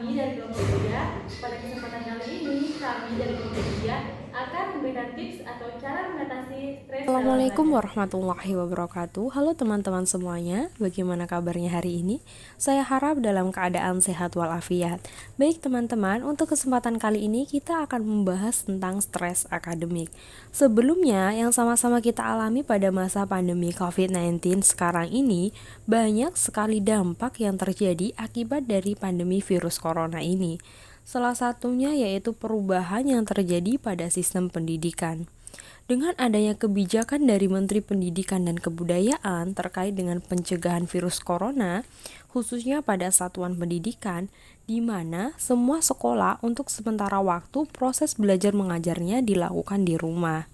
kami dari kelompok 3. Pada kesempatan kali ini, kami dari kelompok 3 akan memberikan tips atau cara mengatasi stres dalam Assalamualaikum belajar. warahmatullahi wabarakatuh. Halo teman-teman semuanya, bagaimana kabarnya hari ini? Saya harap dalam keadaan sehat walafiat. Baik teman-teman, untuk kesempatan kali ini kita akan membahas tentang stres akademik. Sebelumnya, yang sama-sama kita alami pada masa pandemi COVID-19 sekarang ini, banyak sekali dampak yang terjadi akibat dari pandemi virus corona ini. Salah satunya yaitu perubahan yang terjadi pada sistem pendidikan. Dengan adanya kebijakan dari Menteri Pendidikan dan Kebudayaan terkait dengan pencegahan virus corona, khususnya pada satuan pendidikan, di mana semua sekolah untuk sementara waktu proses belajar mengajarnya dilakukan di rumah.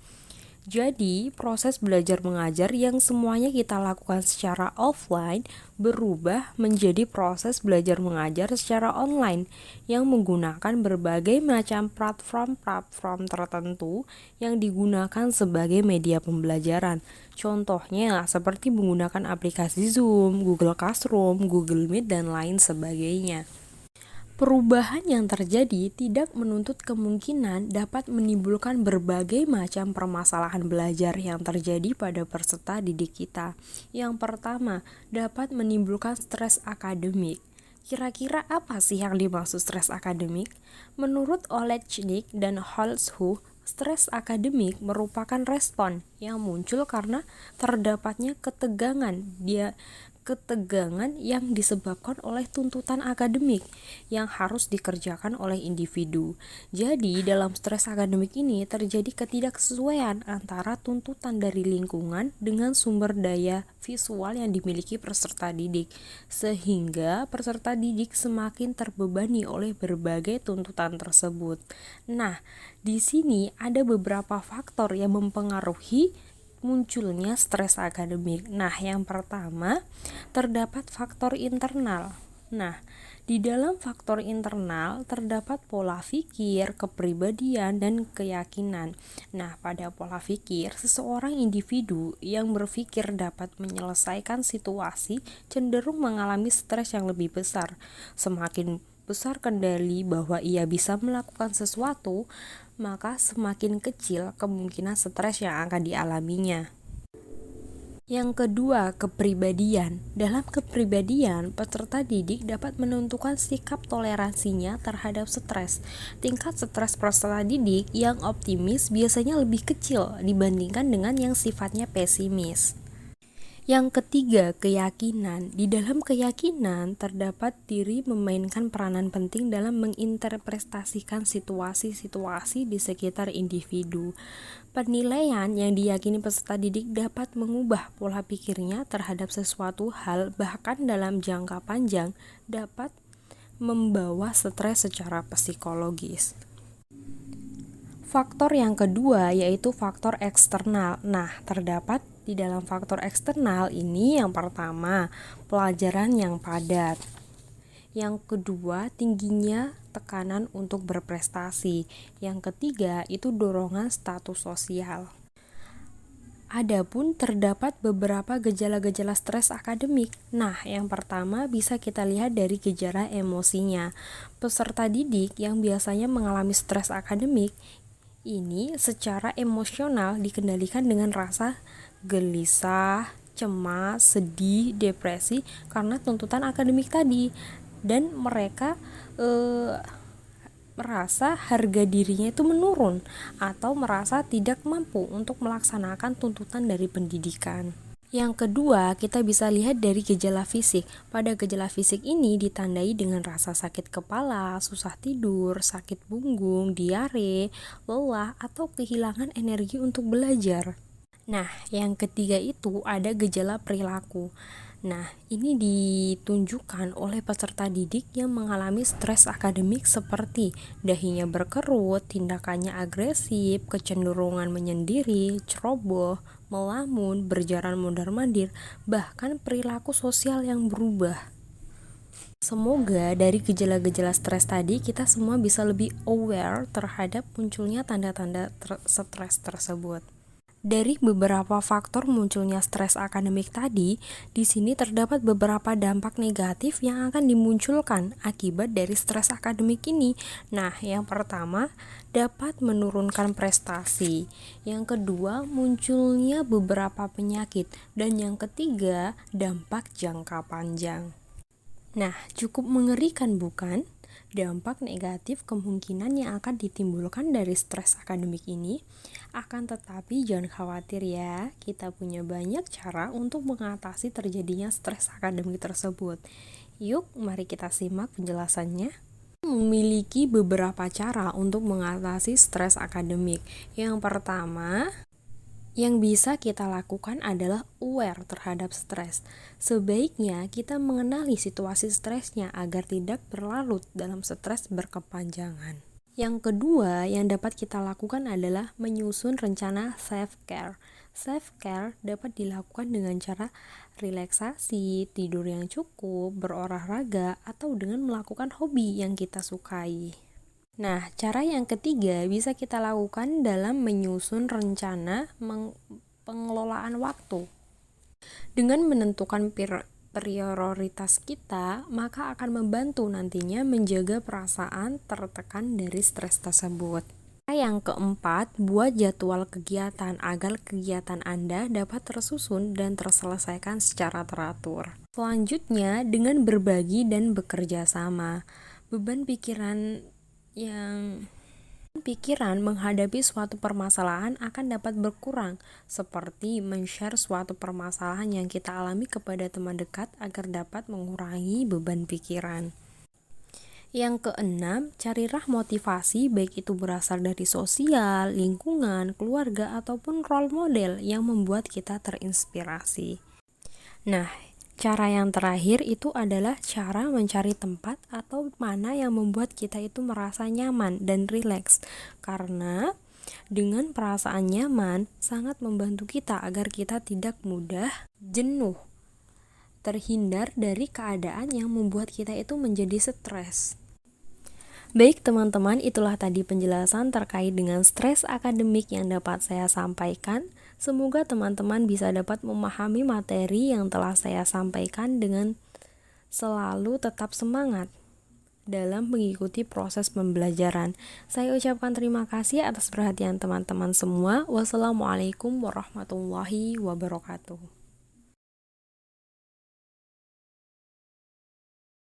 Jadi, proses belajar mengajar yang semuanya kita lakukan secara offline berubah menjadi proses belajar mengajar secara online yang menggunakan berbagai macam platform tertentu yang digunakan sebagai media pembelajaran. Contohnya seperti menggunakan aplikasi Zoom, Google Classroom, Google Meet, dan lain sebagainya. Perubahan yang terjadi tidak menuntut kemungkinan dapat menimbulkan berbagai macam permasalahan belajar yang terjadi pada peserta didik kita. Yang pertama, dapat menimbulkan stres akademik. Kira-kira apa sih yang dimaksud stres akademik? Menurut Olechnik dan Holzhou, stres akademik merupakan respon yang muncul karena terdapatnya ketegangan yang disebabkan oleh tuntutan akademik yang harus dikerjakan oleh individu. Jadi, dalam stres akademik ini terjadi ketidaksesuaian antara tuntutan dari lingkungan dengan sumber daya visual yang dimiliki peserta didik, sehingga peserta didik semakin terbebani oleh berbagai tuntutan tersebut. Nah, di sini ada beberapa faktor yang mempengaruhi munculnya stres akademik. Nah, yang pertama, terdapat faktor internal. Nah, di dalam faktor internal terdapat pola pikir, kepribadian, dan keyakinan. Nah, pada pola pikir, seseorang individu yang berpikir dapat menyelesaikan situasi cenderung mengalami stres yang lebih besar. Semakin besar kendali bahwa ia bisa melakukan sesuatu, maka semakin kecil kemungkinan stres yang akan dialaminya. Yang kedua, kepribadian. Dalam kepribadian, peserta didik dapat menentukan sikap toleransinya terhadap stres. Tingkat stres peserta didik yang optimis biasanya lebih kecil dibandingkan dengan yang sifatnya pesimis. Yang ketiga, keyakinan. Di dalam keyakinan, terdapat diri memainkan peranan penting dalam menginterpretasikan situasi-situasi di sekitar individu. Penilaian yang diyakini peserta didik dapat mengubah pola pikirnya terhadap sesuatu hal, bahkan dalam jangka panjang dapat membawa stres secara psikologis. Faktor yang kedua yaitu faktor eksternal. Nah, terdapat di dalam faktor eksternal ini yang pertama, pelajaran yang padat. Yang kedua, tingginya tekanan untuk berprestasi. Yang ketiga, itu dorongan status sosial. Adapun terdapat beberapa gejala-gejala stres akademik. Nah, yang pertama bisa kita lihat dari gejala emosinya. Peserta didik yang biasanya mengalami stres akademik ini secara emosional dikendalikan dengan rasa gelisah, cemas, sedih, depresi karena tuntutan akademik tadi, dan mereka merasa harga dirinya itu menurun atau merasa tidak mampu untuk melaksanakan tuntutan dari pendidikan. Yang kedua, kita bisa lihat dari gejala fisik. Pada gejala fisik ini ditandai dengan rasa sakit kepala, susah tidur, sakit punggung, diare, lelah, atau kehilangan energi untuk belajar. Nah, yang ketiga itu ada gejala perilaku. Nah, ini ditunjukkan oleh peserta didik yang mengalami stres akademik seperti dahinya berkerut, tindakannya agresif, kecenderungan menyendiri, ceroboh, melamun, berjalan mondar-mandir, bahkan perilaku sosial yang berubah. Semoga dari gejala-gejala stres tadi kita semua bisa lebih aware terhadap munculnya tanda-tanda stres tersebut. Dari beberapa faktor munculnya stres akademik tadi, di sini terdapat beberapa dampak negatif yang akan dimunculkan akibat dari stres akademik ini. Nah, yang pertama, dapat menurunkan prestasi. Yang kedua, munculnya beberapa penyakit. Dan yang ketiga, dampak jangka panjang. Nah, cukup mengerikan bukan? Dampak negatif kemungkinan yang akan ditimbulkan dari stres akademik ini. Akan tetapi jangan khawatir ya, kita punya banyak cara untuk mengatasi terjadinya stres akademik tersebut. Yuk, mari kita simak penjelasannya. Memiliki beberapa cara untuk mengatasi stres akademik. Yang pertama, yang bisa kita lakukan adalah aware terhadap stres. Sebaiknya kita mengenali situasi stresnya agar tidak berlarut dalam stres berkepanjangan. Yang kedua yang dapat kita lakukan adalah menyusun rencana self-care. Self-care dapat dilakukan dengan cara relaksasi, tidur yang cukup, berolahraga, atau dengan melakukan hobi yang kita sukai. Nah, cara yang ketiga bisa kita lakukan dalam menyusun rencana pengelolaan waktu. Dengan menentukan prioritas kita, maka akan membantu nantinya menjaga perasaan tertekan dari stres tersebut. Yang keempat, buat jadwal kegiatan agar kegiatan Anda dapat tersusun dan terselesaikan secara teratur. Selanjutnya, dengan berbagi dan bekerja sama. Beban pikiran menghadapi suatu permasalahan akan dapat berkurang, seperti men-share suatu permasalahan yang kita alami kepada teman dekat agar dapat mengurangi beban pikiran. Yang keenam, carilah motivasi baik itu berasal dari sosial, lingkungan, keluarga, ataupun role model yang membuat kita terinspirasi. Nah, cara yang terakhir itu adalah cara mencari tempat atau mana yang membuat kita itu merasa nyaman dan rileks. Karena dengan perasaan nyaman sangat membantu kita agar kita tidak mudah jenuh, terhindar dari keadaan yang membuat kita itu menjadi stres. Baik teman-teman, itulah tadi penjelasan terkait dengan stres akademik yang dapat saya sampaikan. Semoga teman-teman bisa dapat memahami materi yang telah saya sampaikan dengan selalu tetap semangat dalam mengikuti proses pembelajaran. Saya ucapkan terima kasih atas perhatian teman-teman semua. Wassalamualaikum warahmatullahi wabarakatuh.